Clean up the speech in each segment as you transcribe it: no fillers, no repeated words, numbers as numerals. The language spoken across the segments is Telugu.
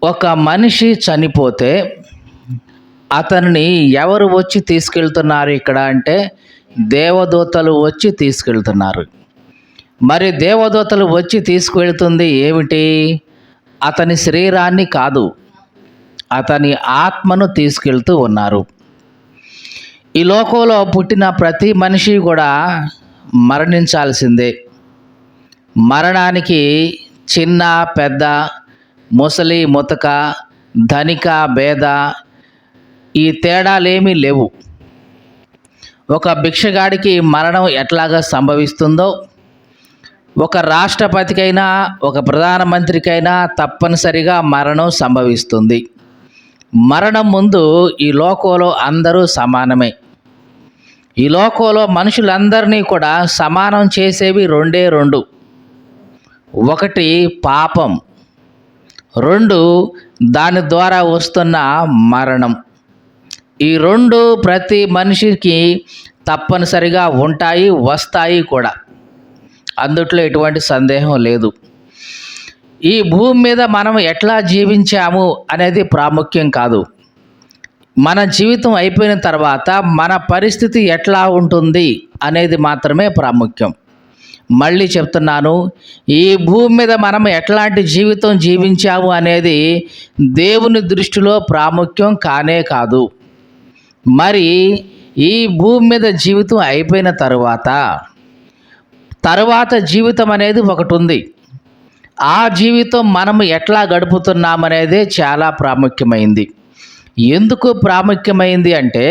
ఒక మనిషి చనిపోతే అతనిని ఎవరు వచ్చి తీసుకెళ్తున్నారు ఇక్కడ అంటే దేవదూతలు వచ్చి తీసుకెళ్తున్నారు. మరి దేవదూతలు వచ్చి తీసుకువెళ్తుంది ఏమిటి? అతని శరీరాన్ని కాదు, అతని ఆత్మను తీసుకెళ్తూ ఉన్నారు. ఈ లోకంలో పుట్టిన ప్రతి మనిషి కూడా మరణించాల్సిందే. మరణానికి చిన్న పెద్ద, ముసలి ముతక, ధనిక భేద ఈ తేడాలేమీ లేవు. ఒక భిక్షగాడికి మరణం ఎట్లాగా సంభవిస్తుందో, ఒక రాష్ట్రపతికైనా ఒక ప్రధానమంత్రికైనా తప్పనిసరిగా మరణం సంభవిస్తుంది. మరణం ముందు ఈ లోకంలో అందరూ సమానమే. ఈ లోకంలో మనుషులందరినీ కూడా సమానం చేసేవి రెండు. ఒకటి పాపం, రెండు దాని ద్వారా వస్తున్న మరణం. ఈ రెండు ప్రతి మనిషికి తప్పనిసరిగా ఉంటాయి, వస్తాయి కూడా. అందుట్లో ఎటువంటి సందేహం లేదు. ఈ భూమి మీద మనం ఎట్లా జీవించాము అనేది ప్రాముఖ్యం కాదు. మన జీవితం అయిపోయిన తర్వాత మన పరిస్థితి ఎట్లా ఉంటుంది అనేది మాత్రమే ప్రాముఖ్యం. మళ్ళీ చెప్తున్నాను, ఈ భూమి మీద మనం ఎట్లాంటి జీవితం జీవించాము అనేది దేవుని దృష్టిలో ప్రాముఖ్యం కానే కాదు. మరి ఈ భూమి మీద జీవితం అయిపోయిన తర్వాత జీవితం అనేది ఒకటి ఉంది. ఆ జీవితం మనం ఎట్లా గడుపుతున్నామనేదే చాలా ప్రాముఖ్యమైంది. ఎందుకు ప్రాముఖ్యమైంది అంటే,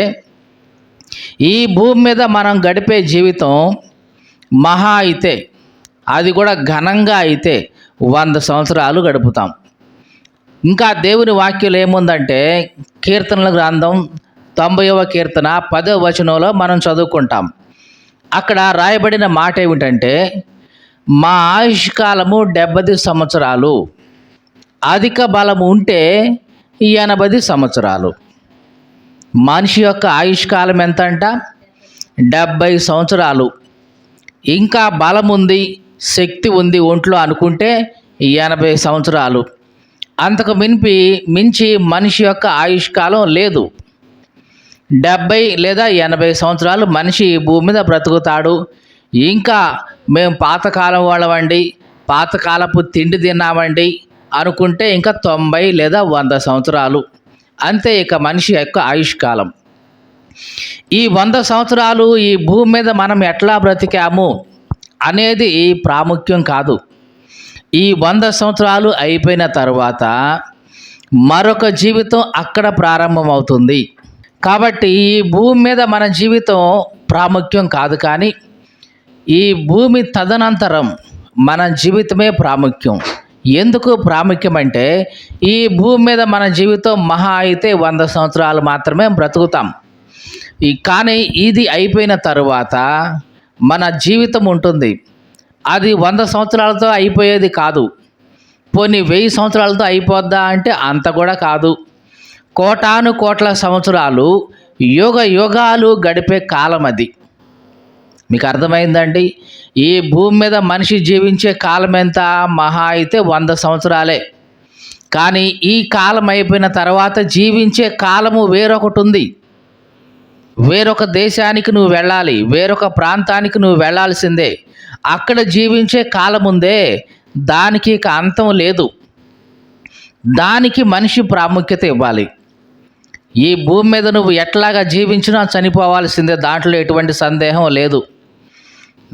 ఈ భూమి మీద మనం గడిపే జీవితం మహా అయితే, అది కూడా ఘనంగా అయితే 100 సంవత్సరాలు గడుపుతాం. ఇంకా దేవుని వాక్యం ఏముందంటే, కీర్తనల గ్రంథం 90వ కీర్తన 10వ వచనంలో మనం చదువుకుంటాం. అక్కడ రాయబడిన మాట ఏమిటంటే, మా ఆయుష్కాలము 70 సంవత్సరాలు, అధిక బలము ఉంటే 80 సంవత్సరాలు. మనిషి యొక్క ఆయుష్కాలం ఎంత అంట? 70 సంవత్సరాలు. ఇంకా బలం ఉంది, శక్తి ఉంది ఒంట్లో అనుకుంటే 80 సంవత్సరాలు. అంతకు మించి మనిషి యొక్క ఆయుష్కాలం లేదు. 70 లేదా 80 సంవత్సరాలు మనిషి భూమి మీద బ్రతుకుతాడు. ఇంకా మేము పాతకాలం వాళ్ళమండి, పాతకాలపు తిండి తిన్నామండి అనుకుంటే ఇంకా 90 లేదా 100 సంవత్సరాలు. అంతే ఇక మనిషి యొక్క ఆయుష్కాలం. ఈ 100 సంవత్సరాలు ఈ భూమి మీద మనం ఎట్లా బ్రతికాము అనేది ప్రాముఖ్యం కాదు. ఈ 100 సంవత్సరాలు అయిపోయిన తర్వాత మరొక జీవితం అక్కడ ప్రారంభమవుతుంది. కాబట్టి ఈ భూమి మీద మన జీవితం ప్రాముఖ్యం కాదు, కానీ ఈ భూమి తదనంతరం మన జీవితమే ప్రాముఖ్యం. ఎందుకు ప్రాముఖ్యం అంటే, ఈ భూమి మీద మన జీవితం మహా అయితే 100 సంవత్సరాలు మాత్రమే బ్రతుకుతాం. కానీ ఇది అయిపోయిన తరువాత మన జీవితం ఉంటుంది. అది 100 సంవత్సరాలతో అయిపోయేది కాదు. పోనీ 1000 సంవత్సరాలతో అయిపోద్దా అంటే అంత కూడా కాదు. కోటాను కోట్ల సంవత్సరాలు, యుగాలు గడిపే కాలం అది. మీకు అర్థమైందండి? ఈ భూమి మీద మనిషి జీవించే కాలం ఎంత? మహా అయితే 100 సంవత్సరాలే. కానీ ఈ కాలం అయిపోయిన తర్వాత జీవించే కాలము వేరొకటి ఉంది. వేరొక దేశానికి నువ్వు వెళ్ళాలి, వేరొక ప్రాంతానికి నువ్వు వెళ్ళాల్సిందే. అక్కడ జీవించే కాలం ఉందే, దానికి ఇక అంతం లేదు. దానికి మనిషి ప్రాముఖ్యత ఇవ్వాలి. ఈ భూమి మీద నువ్వు ఎట్లాగా జీవించినా చనిపోవాల్సిందే, దాంట్లో ఎటువంటి సందేహం లేదు.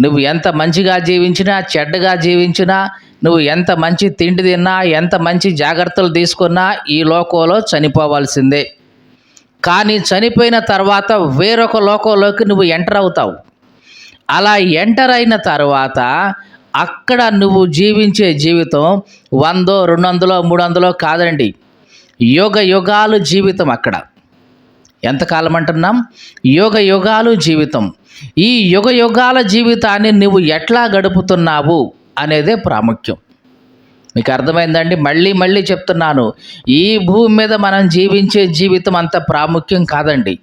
నువ్వు ఎంత మంచిగా జీవించినా, చెడ్డగా జీవించినా, నువ్వు ఎంత మంచి తిండి తిన్నా, ఎంత మంచి జాగ్రత్తలు తీసుకున్నా ఈ లోకంలో చనిపోవాల్సిందే. కానీ చనిపోయిన తర్వాత వేరొక లోకంలోకి నువ్వు ఎంటర్ అవుతావు. అలా ఎంటర్ అయిన తర్వాత అక్కడ నువ్వు జీవించే జీవితం 100, 200, 300 కాదండి, యుగాలు జీవితం అక్కడ. ఎంతకాలం అంటున్నాం? యుగాలు జీవితం. ఈ యుగాల జీవితాన్ని నువ్వు ఎట్లా గడుపుతున్నావు అనేదే ప్రాముఖ్యం. మీకు అర్థమైందండి? మళ్ళీ చెప్తున్నాను, ఈ భూమి మీద మనం జీవించే జీవితం అంత ప్రాముఖ్యం కాదండి.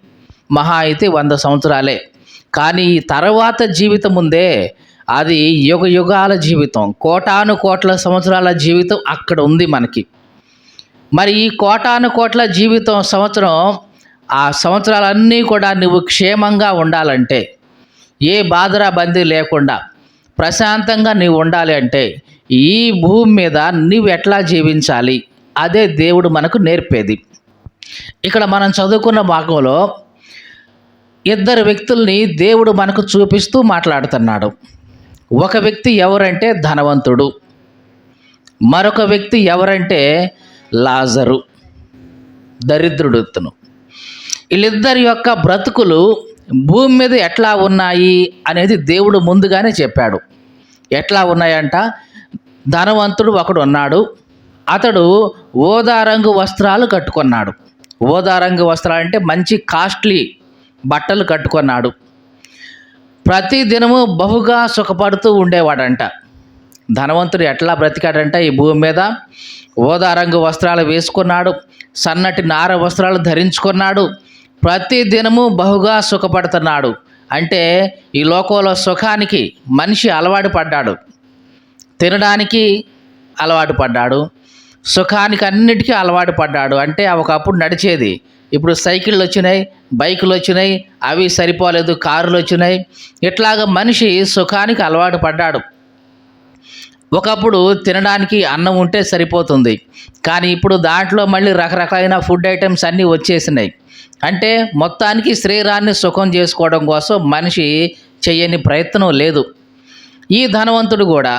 మహా అయితే 100 సంవత్సరాలే. కానీ ఈ తర్వాత జీవితం ఉందే, అది యుగాల జీవితం, కోటాను కోట్ల సంవత్సరాల జీవితం అక్కడ ఉంది మనకి. మరి ఈ కోటాను కోట్ల జీవితం సంవత్సరం, ఆ సంవత్సరాలన్నీ కూడా నువ్వు క్షేమంగా ఉండాలంటే, ఏ బాధరా బందీ లేకుండా ప్రశాంతంగా నీవు ఉండాలి అంటే ఈ భూమి మీద నీవు ఎట్లా జీవించాలి, అదే దేవుడు మనకు నేర్పేది. ఇక్కడ మనం చదువుకున్న భాగంలో ఇద్దరు వ్యక్తుల్ని దేవుడు మనకు చూపిస్తూ మాట్లాడుతున్నాడు. ఒక వ్యక్తి ఎవరంటే ధనవంతుడు, మరొక వ్యక్తి ఎవరంటే లాజరు, దరిద్రుడు. వీళ్ళిద్దరి యొక్క బ్రతుకులు భూమి మీద ఎట్లా ఉన్నాయి అనేది దేవుడు ముందుగానే చెప్పాడు. ఎట్లా ఉన్నాయంట, ధనవంతుడు ఒకడు ఉన్నాడు. అతడు ఊదా రంగు వస్త్రాలు కట్టుకున్నాడు. ఊదా రంగు వస్త్రాలు అంటే మంచి కాస్ట్లీ బట్టలు కట్టుకున్నాడు. ప్రతి దినము బహుగా సుఖపడుతూ ఉండేవాడంట. ధనవంతుడు ఎట్లా బ్రతికాడంట, ఈ భూమి మీద ఊదా రంగు వస్త్రాలు వేసుకున్నాడు, సన్నటి నార వస్త్రాలు ధరించుకున్నాడు, ప్రతి దినము బహుగా సుఖపడుతున్నాడు. అంటే ఈ లోకంలో సుఖానికి మనిషి అలవాటు పడ్డాడు, తినడానికి అలవాటు పడ్డాడు, సుఖానికి అన్నిటికీ అలవాటు పడ్డాడు. అంటే ఒకప్పుడు నడిచేది, ఇప్పుడు సైకిళ్ళు వచ్చినాయి, బైకులు వచ్చినాయి, అవి సరిపోలేదు, కారులు వచ్చినాయి. ఇట్లాగ మనిషి సుఖానికి అలవాటు పడ్డాడు. ఒకప్పుడు తినడానికి అన్నం ఉంటే సరిపోతుంది, కానీ ఇప్పుడు దాంట్లో మళ్ళీ రకరకాలైన ఫుడ్ ఐటమ్స్ అన్నీ వచ్చేసినాయి. అంటే మొత్తానికి శరీరాన్ని సుఖం చేసుకోవడం కోసం మనిషి చేయని ప్రయత్నం లేదు. ఈ ధనవంతుడు కూడా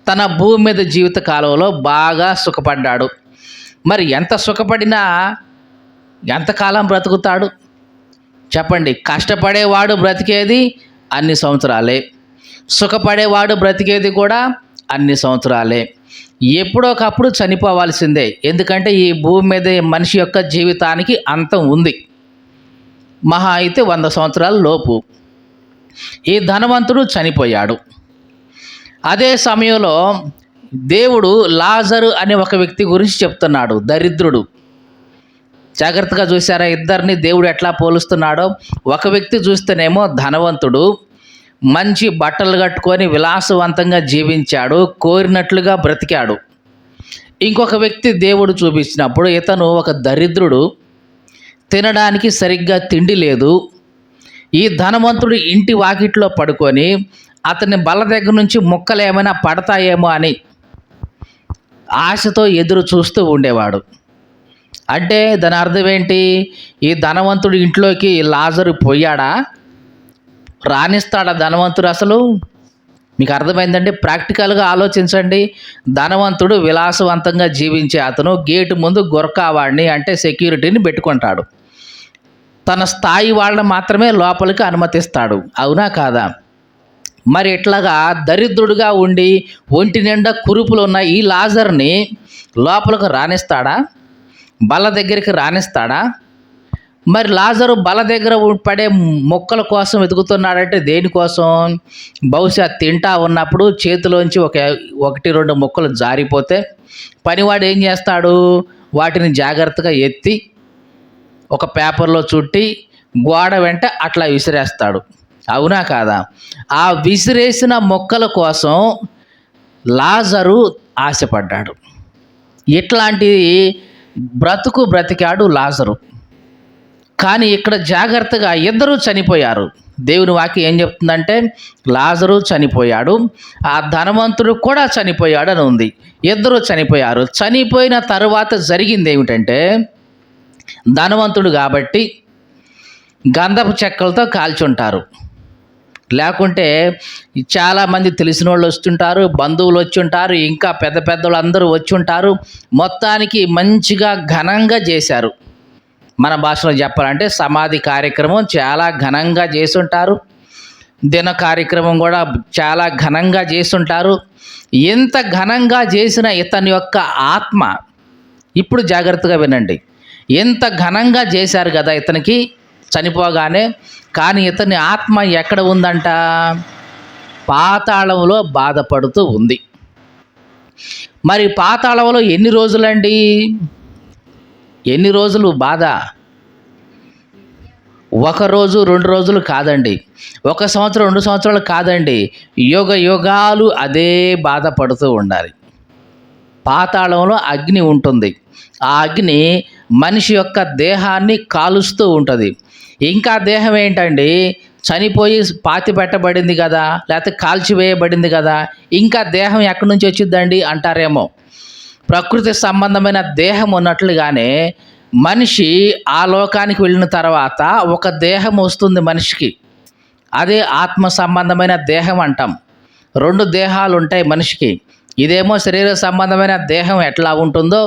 తన భూమి మీద జీవిత కాలంలో బాగా సుఖపడ్డాడు. మరి ఎంత సుఖపడినా ఎంతకాలం బ్రతుకుతాడు చెప్పండి? కష్టపడేవాడు బ్రతికేది అన్ని సంవత్సరాలే, సుఖపడేవాడు బ్రతికేది కూడా అన్ని సంవత్సరాలే. ఎప్పుడోకప్పుడు చనిపోవాల్సిందే. ఎందుకంటే ఈ భూమి మీద మనిషి యొక్క జీవితానికి అంతం ఉంది, మహా అయితే 100 సంవత్సరాల లోపు. ఈ ధనవంతుడు చనిపోయాడు. అదే సమయంలో దేవుడు లాజరు అనే ఒక వ్యక్తి గురించి చెప్తున్నాడు, దరిద్రుడు. జాగ్రత్తగా చూసారా ఇద్దరిని దేవుడు ఎట్లా పోలుస్తున్నాడో? ఒక వ్యక్తి చూస్తేనేమో ధనవంతుడు, మంచి బట్టలు కట్టుకొని విలాసవంతంగా జీవించాడు, కోరినట్లుగా బ్రతికాడు. ఇంకొక వ్యక్తి దేవుడు చూపించినప్పుడు ఇతను ఒక దరిద్రుడు, తినడానికి సరిగ్గా తిండి లేదు. ఈ ధనవంతుడు ఇంటి వాకిట్లో పడుకొని అతని బల్ల దగ్గర నుంచి ముక్కలు ఏమైనా పడతాయేమో అని ఆశతో ఎదురు చూస్తూ ఉండేవాడు. అంటే దాని అర్థం ఏంటి? ఈ ధనవంతుడు ఇంట్లోకి లాజరు పోయాడా? రాణిస్తాడా ధనవంతుడు అసలు? మీకు అర్థమైందండి? ప్రాక్టికల్గా ఆలోచించండి. ధనవంతుడు విలాసవంతంగా జీవించే అతను గేటు ముందు గొరకావాడిని అంటే సెక్యూరిటీని పెట్టుకుంటాడు. తన స్థాయి వాళ్ళని మాత్రమే లోపలికి అనుమతిస్తాడు. అవునా కాదా? మరి ఇట్లాగా దరిద్రుడుగా ఉండి ఒంటి నిండా కురుపులు ఉన్న ఈ లాజర్ని లోపలికి రాణిస్తాడా? బల్ల దగ్గరికి రాణిస్తాడా? మరి లాజరు బల దగ్గర పడే మొక్కల కోసం వెతుకుతున్నాడంటే దేనికోసం? బహుశా తింటా ఉన్నప్పుడు చేతిలోంచి ఒకటి రెండు మొక్కలు జారిపోతే పనివాడు ఏం చేస్తాడు? వాటిని జాగ్రత్తగా ఎత్తి ఒక పేపర్లో చుట్టి గోడ వెంట అట్లా విసిరేస్తాడు. అవునా కాదా? ఆ విసిరేసిన మొక్కల కోసం లాజరు ఆశపడ్డాడు. ఇట్లాంటి బ్రతికాడు లాజరు. కానీ ఇక్కడ జాగ్రత్తగా ఇద్దరూ చనిపోయారు. దేవుని వాక్యం ఏం చెప్తుందంటే లాజరు చనిపోయాడు, ఆ ధనవంతుడు కూడా చనిపోయాడు అని ఉంది. ఇద్దరూ చనిపోయారు. చనిపోయిన తర్వాత జరిగింది ఏమిటంటే, ధనవంతుడు కాబట్టి గంధపు చెక్కలతో కాల్చుంటారు. లేకుంటే చాలామంది తెలిసిన వాళ్ళు వస్తుంటారు, బంధువులు వచ్చి ఉంటారు, ఇంకా పెద్ద పెద్దలు అందరూ వచ్చి ఉంటారు. మొత్తానికి మంచిగా ఘనంగా చేశారు. మన భాషలో చెప్పాలంటే సమాధి కార్యక్రమం చాలా ఘనంగా చేసుంటారు. దిన కార్యక్రమం కూడా చాలా ఘనంగా చేసుంటారు. ఎంత ఘనంగా చేసిన ఇతని యొక్క ఆత్మ, ఇప్పుడు జాగ్రత్తగా వినండి, ఎంత ఘనంగా చేశారు కదా ఇతనికి చనిపోగానే, కానీ ఇతని ఆత్మ ఎక్కడ ఉందంట? పాతాళంలో బాధపడుతూ ఉంది. మరి పాతాళంలో ఎన్ని రోజులండి? ఎన్ని రోజులు బాధ? 1 రోజు 2 రోజులు కాదండి, 1 సంవత్సరం 2 సంవత్సరాలు కాదండి, యుగ యుగాలు అదే బాధపడుతూ ఉండాలి. పాతాళంలో అగ్ని ఉంటుంది. ఆ అగ్ని మనిషి యొక్క దేహాన్ని కాలుస్తూ ఉంటుంది. ఇంకా దేహం ఏంటండి, చనిపోయి పాతి పెట్టబడింది కదా, లేకపోతే కాల్చివేయబడింది కదా, ఇంకా దేహం ఎక్కడి నుంచి వచ్చిందండి అంటారేమో. ప్రకృతి సంబంధమైన దేహం ఉన్నట్లుగానే మనిషి ఆ లోకానికి వెళ్ళిన తర్వాత ఒక దేహం వస్తుంది మనిషికి. అదే ఆత్మ సంబంధమైన దేహం అంటాం. 2 దేహాలు ఉంటాయి మనిషికి. ఇదేమో శరీర సంబంధమైన దేహం ఎట్లా ఉంటుందో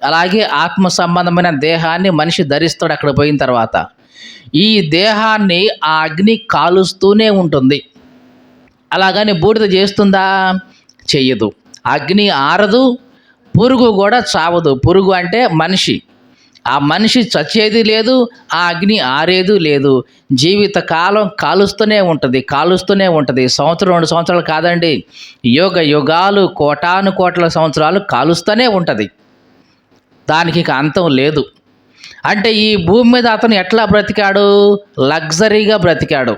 అలాగే ఆత్మ సంబంధమైన దేహాన్ని మనిషి ధరిస్తాడు అక్కడ పోయిన తర్వాత. ఈ దేహాన్ని ఆ అగ్ని కాలుస్తూనే ఉంటుంది. అలాగని బూడిద చేస్తుందా? చెయ్యదు. అగ్ని ఆరదు, పురుగు కూడా చావదు. పురుగు అంటే మనిషి. ఆ మనిషి చచ్చేది లేదు, ఆ అగ్ని ఆరేది లేదు. జీవితకాలం కాలుస్తూనే ఉంటుంది, కాలుస్తూనే ఉంటుంది. సంవత్సరం 2 సంవత్సరాలు కాదండి, యుగ యుగాలు కోటాను కోట్ల సంవత్సరాలు కాలుస్తూనే ఉంటుంది. దానికి ఇక అంతం లేదు. అంటే ఈ భూమి మీద అతను ఎట్లా బ్రతికాడు? లగ్జరీగా బ్రతికాడు.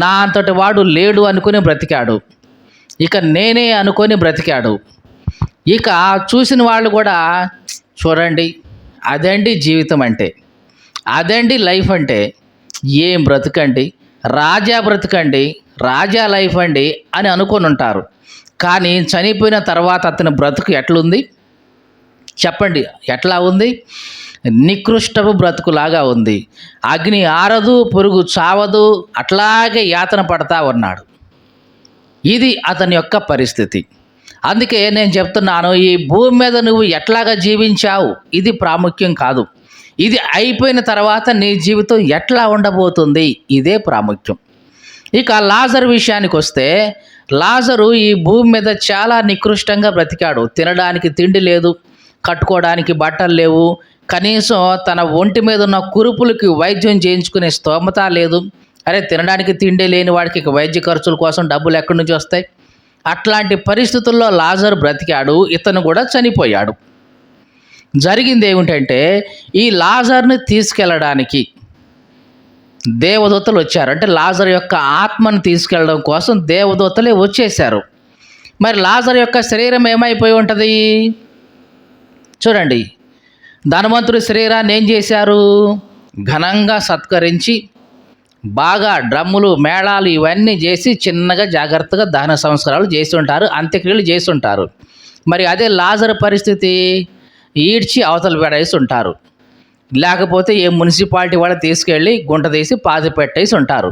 నా అంతటి వాడు లేడు అనుకుని బ్రతికాడు. ఇక నేనే అనుకొని బ్రతికాడు. ఇక చూసిన వాళ్ళు కూడా చూడండి, అదండి జీవితం అంటే, అదండి లైఫ్ అంటే, ఏం బ్రతుకండి, రాజా బ్రతుకండి, రాజా లైఫ్ అండి అని అనుకొని ఉంటారు. కానీ చనిపోయిన తర్వాత అతని బ్రతుకు ఎట్లుంది చెప్పండి? ఎట్లా ఉంది? నికృష్టపు బ్రతుకులాగా ఉంది. అగ్ని ఆరదు, పురుగు చావదు, అట్లాగే యాతన పడతా ఉన్నాడు. ఇది అతని యొక్క పరిస్థితి. అందుకే నేను చెప్తున్నాను, ఈ భూమి మీద నువ్వు ఎట్లాగా జీవించావు ఇది ప్రాముఖ్యం కాదు. ఇది అయిపోయిన తర్వాత నీ జీవితం ఎట్లా ఉండబోతుంది ఇదే ప్రాముఖ్యం. ఇక లాజరు విషయానికి వస్తే, లాజరు ఈ భూమి మీద చాలా నికృష్టంగా బ్రతికాడు. తినడానికి తిండి లేదు, కట్టుకోవడానికి బట్టలు లేవు, కనీసం తన ఒంటి మీద ఉన్న కురుపులకి వైద్యం చేయించుకునే స్తోమత లేదు. అరే, తినడానికి తిండి లేని వాడికి ఇక వైద్య ఖర్చుల కోసం డబ్బులు ఎక్కడి నుంచి వస్తాయి? అట్లాంటి పరిస్థితుల్లో లాజరు బ్రతికాడు. ఇతను కూడా చనిపోయాడు. జరిగింది ఏమిటంటే, ఈ లాజర్ని తీసుకెళ్ళడానికి దేవదూతలు వచ్చారు. అంటే లాజర్ యొక్క ఆత్మను తీసుకెళ్ళడం కోసం దేవదూతలే వచ్చేశారు. మరి లాజర్ యొక్క శరీరం ఏమైపోయి ఉంటుంది చూడండి. ధనవంతుడి శరీరాన్ని ఏం చేశారు? ఘనంగా సత్కరించి బాగా డ్రమ్ములు మేళాలు ఇవన్నీ చేసి చిన్నగా జాగ్రత్తగా దహన సంస్కారాలు చేసి ఉంటారు, అంత్యక్రియలు చేసి ఉంటారు. మరి అదే లాజర్ పరిస్థితి, ఈడ్చి అవతల పడేసి ఉంటారు. లేకపోతే ఏ మున్సిపాలిటీ వాళ్ళు తీసుకెళ్ళి గుంట తీసి పాతి పెట్టేసి ఉంటారు.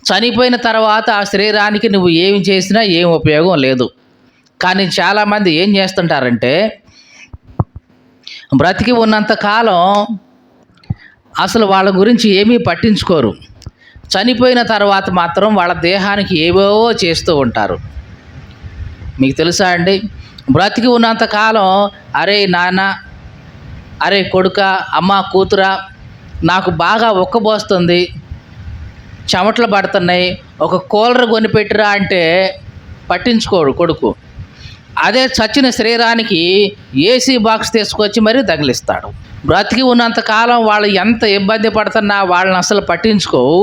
చనిపోయిన తర్వాత ఆ శరీరానికి నువ్వు ఏమి చేసినా ఏం ఉపయోగం లేదు. కానీ చాలామంది ఏం చేస్తుంటారంటే, బ్రతికి ఉన్నంత కాలం అసలు వాళ్ళ గురించి ఏమీ పట్టించుకోరు. చనిపోయిన తర్వాత మాత్రం వాళ్ళ దేహానికి ఏవేవో చేస్తూ ఉంటారు. మీకు తెలుసా అండి? బ్రతికి ఉన్నంత కాలం అరే నాన్న, అరే కొడుక, అమ్మ, కూతురా, నాకు బాగా ఉక్కబోస్తుంది, చెమటలు పడుతున్నాయి, ఒక కూలర్ కొనిపెట్టిరా అంటే పట్టించుకోడు కొడుకు. అదే చచ్చిన శరీరానికి ఏసీ బాక్స్ తీసుకొచ్చి మరీ తగిలిస్తాడు. బ్రతికి ఉన్నంత కాలం వాళ్ళు ఎంత ఇబ్బంది పడుతున్నా వాళ్ళని అసలు పట్టించుకోవు.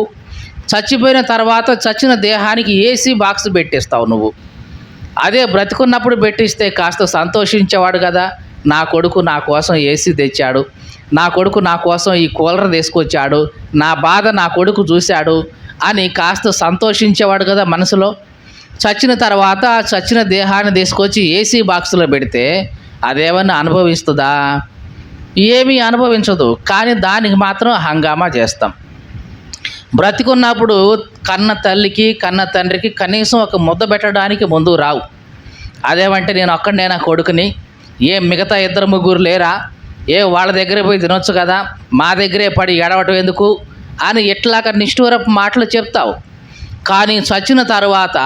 చచ్చిపోయిన తర్వాత చచ్చిన దేహానికి ఏసీ బాక్స్ పెట్టిస్తావు నువ్వు. అదే బ్రతికున్నప్పుడు పెట్టిస్తే కాస్త సంతోషించేవాడు కదా, నా కొడుకు నా కోసం ఏసీ తెచ్చాడు, నా కొడుకు నా కోసం ఈ కూలర్ తీసుకొచ్చాడు, నా బాధ నా కొడుకు చూశాడు అని కాస్త సంతోషించేవాడు కదా మనసులో. చచ్చిన తర్వాత చచ్చిన దేహాన్ని తీసుకొచ్చి ఏసీ బాక్స్లో పెడితే అదేమన్నా అనుభవిస్తుందా? ఏమీ అనుభవించదు. కానీ దానికి మాత్రం హంగామా చేస్తాం. బ్రతికున్నప్పుడు కన్న తల్లికి కన్న తండ్రికి కనీసం ఒక ముద్ద పెట్టడానికి ముందు రావు. అదేమంటే నేను ఒక్కడే నా కొడుకుని, ఏ మిగతా 2 3 లేరా, ఏ వాళ్ళ దగ్గర పోయి తినొచ్చు కదా, మా దగ్గరే పడి ఏడవటం ఎందుకు అని ఇట్లాగా నిష్ఠూరపు మాటలు చెప్తావు. కానీ చచ్చిన తర్వాత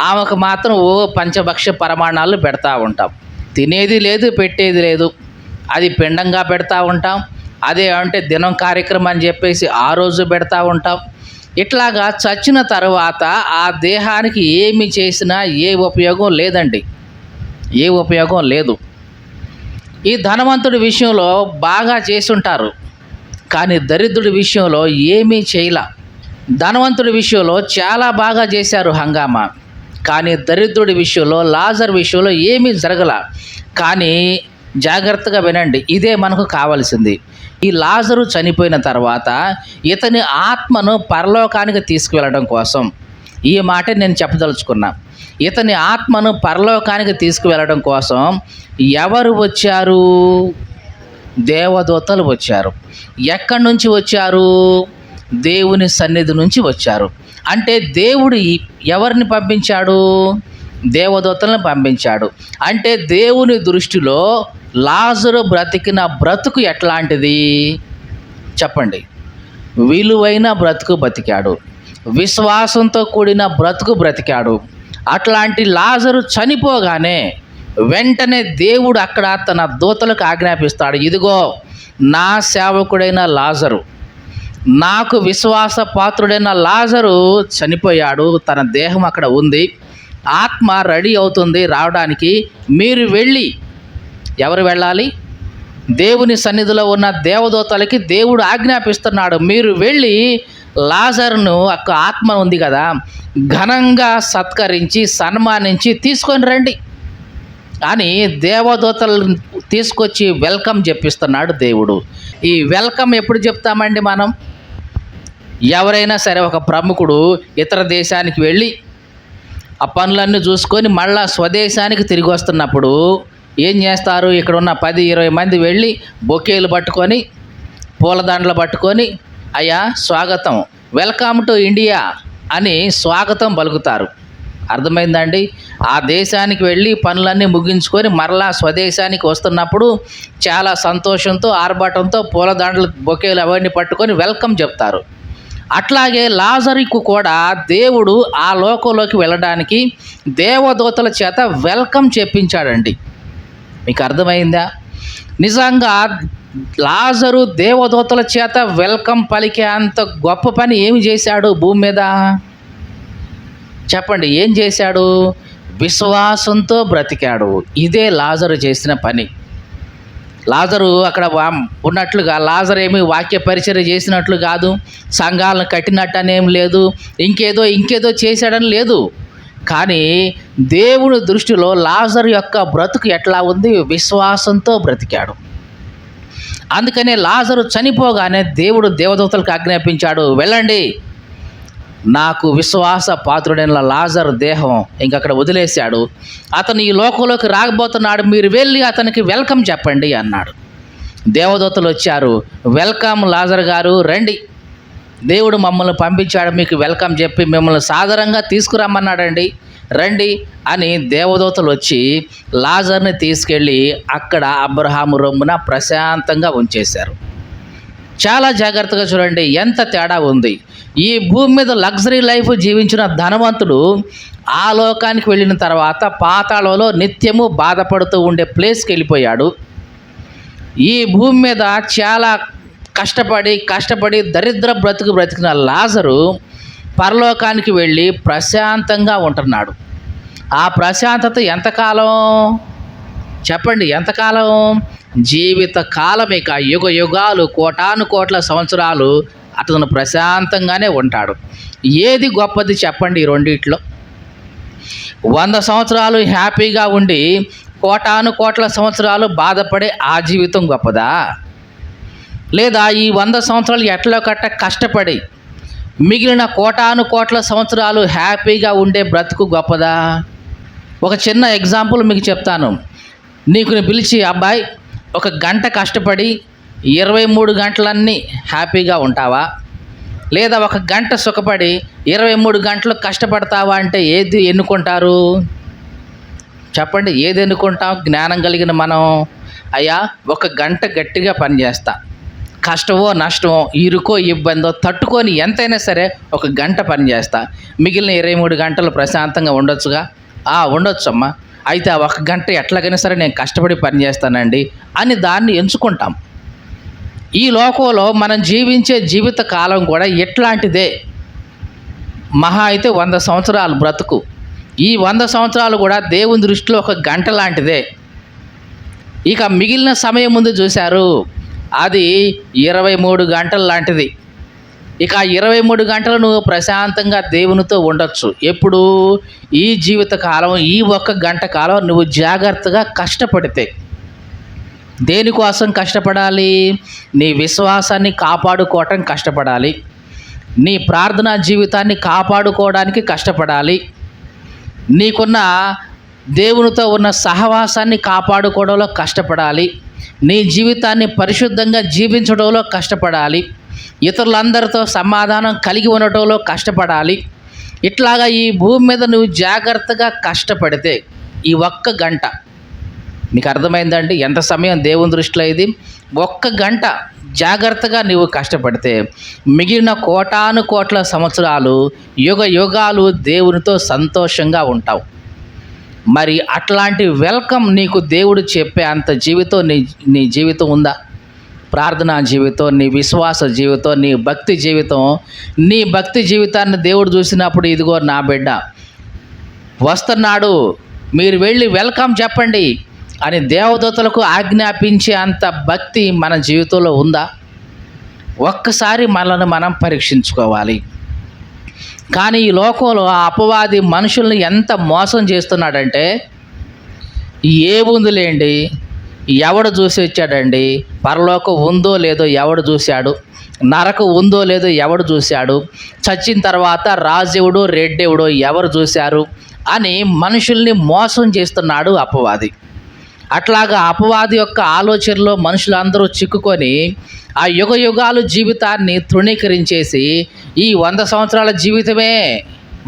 ఆమెకు మాత్రం పంచభక్ష పరమాణాలు పెడతా ఉంటాం. తినేది లేదు, పెట్టేది లేదు. అది పిండంగా పెడతా ఉంటాం. అదే అంటే దినం కార్యక్రమం అని చెప్పేసి ఆ రోజు పెడతా ఉంటాం. ఇట్లాగా చచ్చిన తర్వాత ఆ దేహానికి ఏమి చేసినా ఏ ఉపయోగం లేదండి, ఏ ఉపయోగం లేదు. ఈ ధనవంతుడి విషయంలో బాగా చేసుంటారు, కానీ దరిద్రుడి విషయంలో ఏమీ చేయలా. ధనవంతుడి విషయంలో చాలా బాగా చేశారు హంగామా, కానీ దరిద్రుడి విషయంలో లాజర్ విషయంలో ఏమీ జరగల. కానీ జాగ్రత్తగా వినండి, ఇదే మనకు కావాల్సింది. ఈ లాజరు చనిపోయిన తర్వాత ఇతని ఆత్మను పరలోకానికి తీసుకువెళ్ళడం కోసం ఈ మాట నేను చెప్పదలుచుకున్నా. ఇతని ఆత్మను పరలోకానికి తీసుకువెళ్ళడం కోసం ఎవరు వచ్చారు? దేవదూతలు వచ్చారు. ఎక్కడి నుంచి వచ్చారు? దేవుని సన్నిధి నుంచి వచ్చారు. అంటే దేవుడు ఎవరిని పంపించాడు? దేవదూతలను పంపించాడు. అంటే దేవుని దృష్టిలో లాజరు బ్రతికిన బ్రతుకు ఎట్లాంటిది చెప్పండి? విలువైన బ్రతుకు బ్రతికాడు, విశ్వాసంతో కూడిన బ్రతుకు బ్రతికాడు. అట్లాంటి లాజరు చనిపోగానే వెంటనే దేవుడు అక్కడ తన దూతలకు ఆజ్ఞాపిస్తాడు, ఇదిగో నా సేవకుడైన లాజరు, నాకు విశ్వాస పాత్రుడైన లాజరు చనిపోయాడు, తన దేహం అక్కడ ఉంది, ఆత్మ రెడీ అవుతుంది రావడానికి, మీరు వెళ్ళి. ఎవరు వెళ్ళాలి? దేవుని సన్నిధిలో ఉన్న దేవదూతలకి దేవుడు ఆజ్ఞాపిస్తున్నాడు, మీరు వెళ్ళి లాజరును, అక్క ఆత్మ ఉంది కదా, ఘనంగా సత్కరించి సన్మానించి తీసుకొని రండి అని దేవదూతలు తీసుకొచ్చి వెల్కమ్ చెప్పిస్తున్నాడు దేవుడు. ఈ వెల్కమ్ ఎప్పుడు చెప్తామండి మనం? ఎవరైనా సరే ఒక ప్రముఖుడు ఇతర దేశానికి వెళ్ళి ఆ పనులన్నీ చూసుకొని మళ్ళా స్వదేశానికి తిరిగి వస్తున్నప్పుడు ఏం చేస్తారు? ఇక్కడ ఉన్న 10-20 మంది వెళ్ళి బొకేలు పట్టుకొని, పూలదండలు పట్టుకొని, అయ్యా స్వాగతం, వెల్కమ్ టు ఇండియా అని స్వాగతం పలుకుతారు. అర్థమైందండి? ఆ దేశానికి వెళ్ళి పనులన్నీ ముగించుకొని మరలా స్వదేశానికి వస్తున్నప్పుడు చాలా సంతోషంతో, ఆర్భాటంతో పూలదండలు, బొకేలు అవన్నీ పట్టుకొని వెల్కమ్ చెప్తారు. అట్లాగే లాజరుకు కూడా దేవుడు ఆ లోకంలోకి వెళ్ళడానికి దేవదూతల చేత వెల్కమ్ చెప్పించాడండి. మీకు అర్థమైందా? నిజంగా లాజరు దేవదూతల చేత వెల్కమ్ పలికే అంత గొప్ప పని ఏమి చేశాడు భూమి మీద? చెప్పండి, ఏం చేశాడు? విశ్వాసంతో బ్రతికాడు. ఇదే లాజరు చేసిన పని. లాజరు అక్కడ ఉన్నట్లుగా లాజరు ఏమి వాక్య పరిచర్య చేసినట్లు కాదు, సంఘాలను కట్టినట్టు అనేం లేదు, ఇంకేదో చేశాడని లేదు. కానీ దేవుని దృష్టిలో లాజరు యొక్క బ్రతుకు ఎట్లా ఉంది? విశ్వాసంతో బ్రతికాడు. అందుకనే లాజరు చనిపోగానే దేవుడు దేవదూతలకు ఆజ్ఞాపించాడు, వెళ్ళండి, నాకు విశ్వాస పాత్రుడైన లాజరు దేహం ఇంకక్కడ వదిలేశాడు, అతను ఈ లోకంలోకి రాకపోతున్నాడు, మీరు వెళ్ళి అతనికి వెల్కమ్ చెప్పండి అన్నాడు. దేవదూతలు వచ్చారు, వెల్కమ్ లాజరు గారు రండి, దేవుడు మమ్మల్ని పంపించాడు మీకు వెల్కమ్ చెప్పి, మిమ్మల్ని సాదరంగా తీసుకురమ్మన్నాడండి, రండి అని దేవదూతలు వచ్చి లాజర్ని తీసుకెళ్ళి అక్కడ అబ్రహాము రొమ్మున ప్రశాంతంగా ఉంచేశారు. చాలా జాగ్రత్తగా చూడండి, ఎంత తేడా ఉంది. ఈ భూమి మీద లగ్జరీ లైఫ్ జీవించిన ధనవంతుడు ఆ లోకానికి వెళ్ళిన తర్వాత పాతాళంలో నిత్యము బాధపడుతూ ఉండే ప్లేస్కి వెళ్ళిపోయాడు. ఈ భూమి మీద చాలా కష్టపడి దరిద్ర బ్రతికిన లాజరు పరలోకానికి వెళ్ళి ప్రశాంతంగా ఉంటున్నాడు. ఆ ప్రశాంతత ఎంతకాలం చెప్పండి? ఎంతకాలం? జీవిత కాలం, ఇక యుగ యుగాలు, కోటాను కోట్ల సంవత్సరాలు అతను ప్రశాంతంగానే ఉంటాడు. ఏది గొప్పది చెప్పండి ఈ రెండిట్లో? 100 సంవత్సరాలు హ్యాపీగా ఉండి కోటాను కోట్ల సంవత్సరాలు బాధపడే ఆ జీవితం గొప్పదా? లేదా ఈ 100 సంవత్సరాలు ఎట్లో కట్ట కష్టపడి మిగిలిన కోటాను కోట్ల సంవత్సరాలు హ్యాపీగా ఉండే బ్రతుకు గొప్పదా? ఒక చిన్న ఎగ్జాంపుల్ మీకు చెప్తాను. నీకు పిలిచి, అబ్బాయి 1 గంట కష్టపడి 23 గంటలన్నీ హ్యాపీగా ఉంటావా, లేదా 1 గంట సుఖపడి 23 గంటలు కష్టపడతావా అంటే ఏది ఎన్నుకుంటారు చెప్పండి? ఏది ఎన్నుకుంటాం? జ్ఞానం కలిగిన మనం, అయ్యా 1 గంట గట్టిగా పనిచేస్తా, కష్టమో నష్టమో ఇరుకో ఇబ్బందో తట్టుకొని ఎంతైనా సరే 1 గంట పనిచేస్తా, మిగిలిన 23 గంటలు ప్రశాంతంగా ఉండొచ్చుగా? ఉండొచ్చమ్మా, అయితే ఆ 1 గంట ఎట్లాగైనా సరే నేను కష్టపడి పనిచేస్తానండి అని దాన్ని ఎంచుకుంటాం. ఈ లోకంలో మనం జీవించే జీవిత కాలం కూడా ఎట్లాంటిదే. మహా అయితే 100 సంవత్సరాలు బ్రతుకు. ఈ 100 సంవత్సరాలు కూడా దేవుని దృష్టిలో 1 గంట లాంటిదే. ఇక మిగిలిన సమయం ముందు చూశారు, అది 23 గంటలు లాంటిది. ఇక 23 గంటలు నువ్వు ప్రశాంతంగా దేవునితో ఉండొచ్చు. ఎప్పుడు? ఈ జీవిత కాలం, ఈ 1 గంట కాలం నువ్వు జాగ్రత్తగా కష్టపడితే. దేనికోసం కష్టపడాలి? నీ విశ్వాసాన్ని కాపాడుకోవటం కష్టపడాలి. నీ ప్రార్థనా జీవితాన్ని కాపాడుకోవడానికి కష్టపడాలి. నీకున్న దేవునితో ఉన్న సహవాసాన్ని కాపాడుకోవడంలో కష్టపడాలి. నీ జీవితాన్ని పరిశుద్ధంగా జీవించడంలో కష్టపడాలి. ఇతరులందరితో సమాధానం కలిగి ఉండటంలో కష్టపడాలి. ఇట్లాగా ఈ భూమి మీద నువ్వు జాగ్రత్తగా కష్టపడితే ఈ ఒక్క గంట, మీకు అర్థమైందండి ఎంత సమయం దేవుని దృష్టిలో ఇది? ఒక్క గంట జాగ్రత్తగా నీవు కష్టపడితే మిగిలిన కోటాను కోట్ల సంవత్సరాలు యుగ యుగాలు దేవునితో సంతోషంగా ఉంటావు. మరి అట్లాంటి వెల్కమ్ నీకు దేవుడు చెప్పే అంత జీవితం నీ జీవితం ఉందా? ప్రార్థనా జీవితం, నీ విశ్వాస జీవితం, నీ భక్తి జీవితం. నీ భక్తి జీవితాన్ని దేవుడు చూసినప్పుడు ఇదిగో నా బిడ్డ వస్తున్నాడు, మీరు వెళ్ళి వెల్కమ్ చెప్పండి అని దేవదూతలకు ఆజ్ఞాపించే అంత భక్తి మన జీవితంలో ఉందా? ఒక్కసారి మనల్ని మనం పరీక్షించుకోవాలి. కానీ ఈ లోకంలో ఆ అపవాది మనుషుల్ని ఎంత మోసం చేస్తున్నాడంటే, ఏముందిలేండి, ఎవడు చూసి వచ్చాడండి, పరలోకం ఉందో లేదో ఎవడు చూశాడు, నరకం ఉందో లేదో ఎవడు చూశాడు, చచ్చిన తర్వాత రాజెవడో రెడ్డెవడో ఎవరు చూశారు అని మనుషుల్ని మోసం చేస్తున్నాడు అపవాది. అట్లాగా అపవాది యొక్క ఆలోచనలో మనుషులందరూ చిక్కుకొని ఆ యుగ యుగాలు జీవితాన్ని తృణీకరించేసి ఈ 100 సంవత్సరాల జీవితమే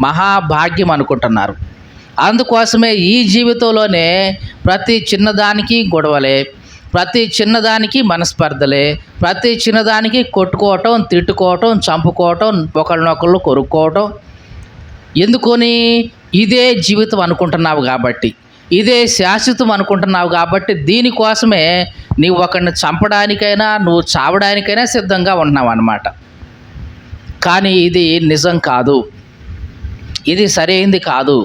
మహాభాగ్యం అనుకుంటున్నారు. అందుకోసమే ఈ జీవితంలోనే ప్రతి చిన్నదానికి గొడవలే, ప్రతి చిన్నదానికి మనస్పర్ధలే, ప్రతి చిన్నదానికి కొట్టుకోవటం, తిట్టుకోవటం, చంపుకోవటం, ఒకళ్ళనొకళ్ళు కొరుక్కోవటం. ఎందుకని? ఇదే జీవితం అనుకుంటున్నావు కాబట్టి, ఇదే శాశ్వతం అనుకుంటున్నావు కాబట్టి, దీనికోసమే నీవు ఒకరిని చంపడానికైనా నువ్వు చావడానికైనా సిద్ధంగా ఉంటున్నావు అన్నమాట. కానీ ఇది నిజం కాదు, ఇది సరైంది కాదు.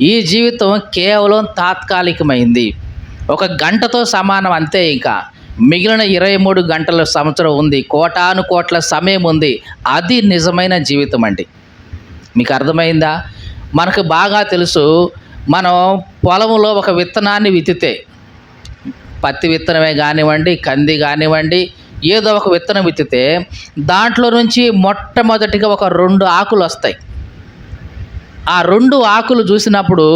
ఈ జీవితం కేవలం తాత్కాలికమైంది, ఒక గంటతో సమానం అంతే. ఇంకా మిగిలిన 23 గంటల సంవత్సరం ఉంది, కోటాను కోట్ల సమయం ఉంది. అది నిజమైన జీవితం అండి. మీకు అర్థమైందా? మనకు బాగా తెలుసు, మనం పొలంలో ఒక విత్తనాన్ని విత్తితే, పత్తి విత్తనమే కానివ్వండి, కంది కానివ్వండి, ఏదో ఒక విత్తనం విత్తితే దాంట్లో నుంచి మొట్టమొదటిగా ఒక 2 ఆకులు వస్తాయి. ఆ 2 ఆకులు చూసినప్పుడు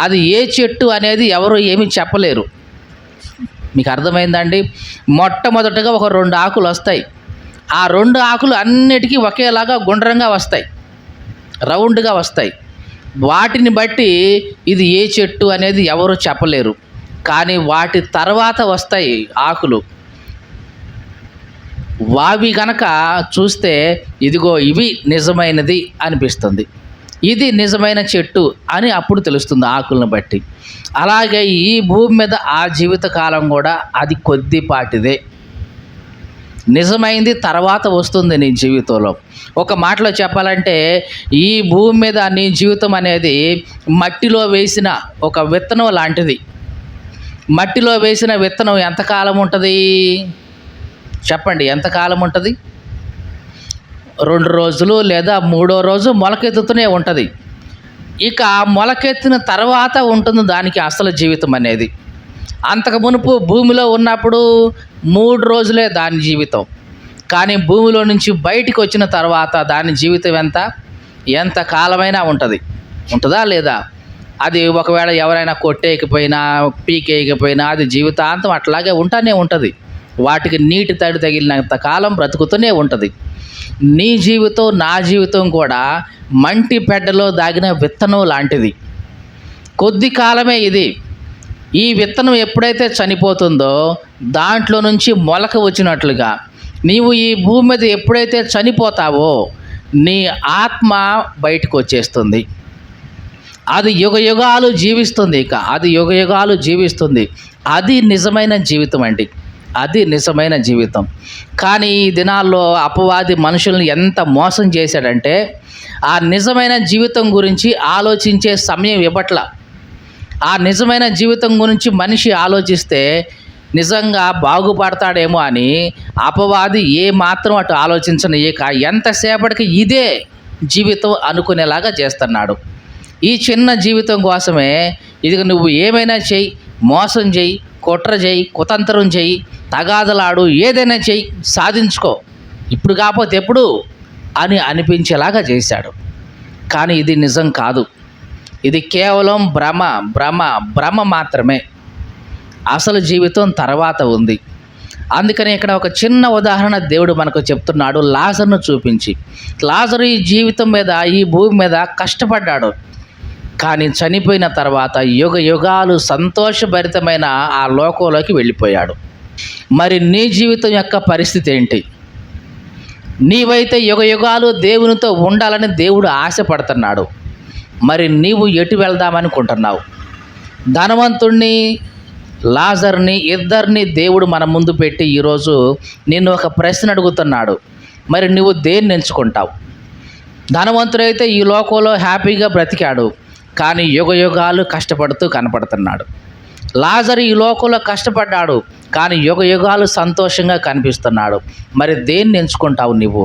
అది ఏ చెట్టు అనేది ఎవరు ఏమీ చెప్పలేరు. మీకు అర్థమైందండి? మొట్టమొదటిగా ఒక 2 ఆకులు వస్తాయి. ఆ 2 ఆకులు అన్నిటికీ ఒకేలాగా గుండ్రంగా వస్తాయి, రౌండ్గా వస్తాయి. వాటిని బట్టి ఇది ఏ చెట్టు అనేది ఎవరు చెప్పలేరు. కానీ వాటి తర్వాత వస్తాయి ఆకులు, వావి గనక చూస్తే ఇదిగో ఇవి నిజమైనది అనిపిస్తుంది, ఇది నిజమైన చెట్టు అని అప్పుడు తెలుస్తుంది ఆకులను బట్టి. అలాగే ఈ భూమి మీద ఆ జీవితకాలం కూడా అది కొద్దిపాటిదే, నిజమైంది తర్వాత వస్తుంది నీ జీవితంలో. ఒక మాటలో చెప్పాలంటే ఈ భూమి మీద నీ జీవితం అనేది మట్టిలో వేసిన ఒక విత్తనం లాంటిది. మట్టిలో వేసిన విత్తనం ఎంతకాలం ఉంటుంది చెప్పండి? ఎంతకాలం ఉంటుంది? 2 రోజులు లేదా 3వ రోజు మొలకెత్తుతూనే ఉంటుంది. ఇక మొలకెత్తిన తర్వాత ఉంటుంది దానికి అసలు జీవితం అనేది. అంతకు మునుపు భూమిలో ఉన్నప్పుడు 3 రోజులే దాని జీవితం. కానీ భూమిలో నుంచి బయటికి వచ్చిన తర్వాత దాని జీవితం ఎంత కాలమైనా ఉంటుందా లేదా? అది ఒకవేళ ఎవరైనా కొట్టేయకపోయినా, పీకేయకపోయినా అది జీవితాంతం అట్లాగే ఉంటానే ఉంటుంది. వాటికి నీటి తడి తగిలినంత కాలం బ్రతుకుతూనే ఉంటుంది. నీ జీవితం, నా జీవితం కూడా మంటి పెడ్డలో దాగిన విత్తనం లాంటిది. కొద్ది కాలమే ఇది. ఈ విత్తనం ఎప్పుడైతే చనిపోతుందో దాంట్లో నుంచి మొలక వచ్చినట్లుగా నీవు ఈ భూమి మీద ఎప్పుడైతే చనిపోతావో నీ ఆత్మ బయటకు వచ్చేస్తుంది. అది యుగ యుగాలు జీవిస్తుంది. ఇక అది యుగ యుగాలు జీవిస్తుంది. అది నిజమైన జీవితం అండి, అది నిజమైన జీవితం. కానీ ఈ దినాల్లో అపవాది మనుషుల్ని ఎంత మోసం చేశాడంటే ఆ నిజమైన జీవితం గురించి ఆలోచించే సమయం ఇవ్వట్ల. ఆ నిజమైన జీవితం గురించి మనిషి ఆలోచిస్తే నిజంగా బాగుపడతాడేమో అని అపవాది ఏ మాత్రం అటు ఆలోచించనీయక ఎంతసేపటికి ఇదే జీవితం అనుకునేలాగా చేస్తున్నాడు. ఈ చిన్న జీవితం కోసమే ఇది నువ్వు ఏమైనా చెయ్యి, మోసం చెయ్యి, కుట్ర చెయ్యి, కుతంత్రం చెయ్యి, తగాదలాడు, ఏదైనా చెయ్యి, సాధించుకో, ఇప్పుడు కాకపోతే ఎప్పుడు అని అనిపించేలాగా చేశాడు. కానీ ఇది నిజం కాదు. ఇది కేవలం భ్రమ భ్రమ భ్రమ మాత్రమే. అసలు జీవితం తర్వాత ఉంది. అందుకని ఇక్కడ ఒక చిన్న ఉదాహరణ దేవుడు మనకు చెప్తున్నాడు, లాజరును చూపించి. లాజరు ఈ జీవితం మీద, ఈ భూమి మీద కష్టపడ్డాడు. కానీ చనిపోయిన తర్వాత యుగ యుగాలు సంతోషభరితమైన ఆ లోకంలోకి వెళ్ళిపోయాడు. మరి నీ జీవితం యొక్క పరిస్థితి ఏంటి? నీవైతే యుగ యుగాలు దేవునితో ఉండాలని దేవుడు ఆశపడుతున్నాడు. మరి నీవు ఎటు వెళ్దామనుకుంటున్నావు? ధనవంతుణ్ణి, లాజర్ని, ఇద్దరిని దేవుడు మన ముందు పెట్టి ఈరోజు నిన్ను ఒక ప్రశ్న అడుగుతున్నాడు. మరి నువ్వు దేన్ని ఎంచుకుంటావు? ధనవంతుడైతే ఈ లోకంలో హ్యాపీగా బ్రతికాడు, కానీ యుగ యుగాలు కష్టపడుతూ కనపడుతున్నాడు. లాజరు ఈ లోకంలో కష్టపడ్డాడు, కానీ యుగ యుగాలు సంతోషంగా కనిపిస్తున్నాడు. మరి దేన్ని ఎంచుకుంటావు నువ్వు?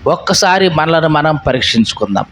ఒక్కసారి మనలను మనం పరీక్షించుకుందాం.